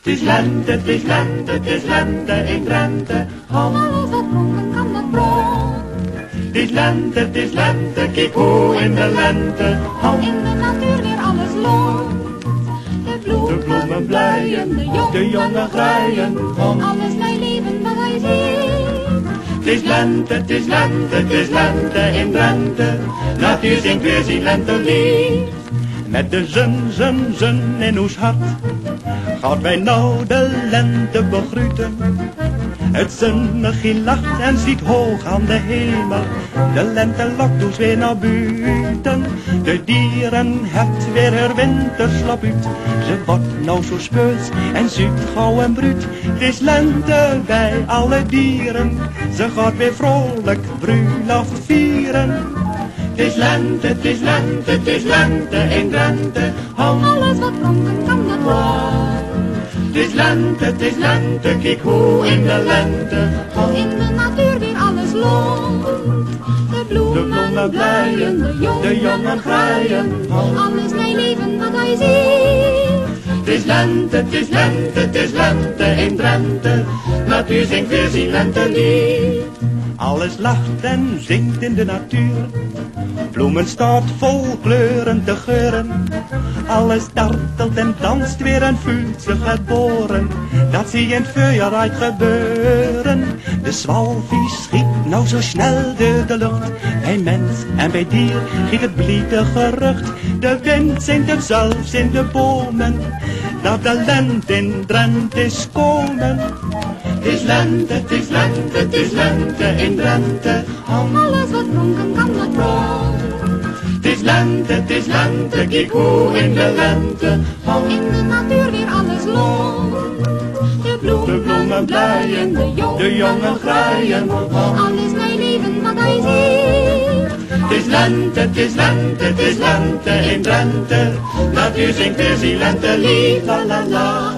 Het is lente, het is lente, het is lente in Drenthe. Alles wat pronken kan, dat pronkt. Het is lente, kijk hoe in de lente. In de natuur weer alles loont. De bloemen blijen, de jongen grijen. Alles bij leven wat hij ziet. Het is lente, het is lente, het is lente in Drenthe. Natuur zingt weer zijn lentelied. Met de zon in ons hart gaat wij nou de lente begroeten. Het zonnetje lacht en ziet hoog aan de hemel. De lente lokt ons weer naar buiten. De dieren het weer haar winterslap uit. Ze wordt nou zo speels en zoet gauw en bruut. Het is lente bij alle dieren. Ze gaat weer vrolijk bruiloft vieren. Het is lente, het is lente, het is lente in Drenthe. Alles wat pronken kan, dat pronkt. Het is lente, kijk hoe in de lente. In de natuur weer alles loont. De bloemen blijen, de jongen grijen. Alles bij leven wat hij ziet. Het is lente, het is lente, het is lente in Drenthe. Natuur zingt weer zijn lentelied. Alles lacht en zingt in de natuur. Bloemen staat vol kleuren te geuren. Alles dartelt en danst weer en voelt zich geboren. Dat zie je in het voorjaar gebeuren. De zwalvies schiet nou zo snel door de lucht. Bij mens en bij dier giet het bliete gerucht. De wind zingt het zelfs in de bomen. Dat de lente in Drenthe is komen. Het is lente, het is lente, het is lente in Drenthe. Alles wat pronken kan, dat pronkt. Het is lente, kijk hoe in de lente. In de natuur weer alles loont. De bloemen blijen, de jongen grijen. Alles bij leven wat hij ziet. Het is lente, het is lente, het is lente in Drenthe. Natuur zingt weer zijn lentelied, la la la.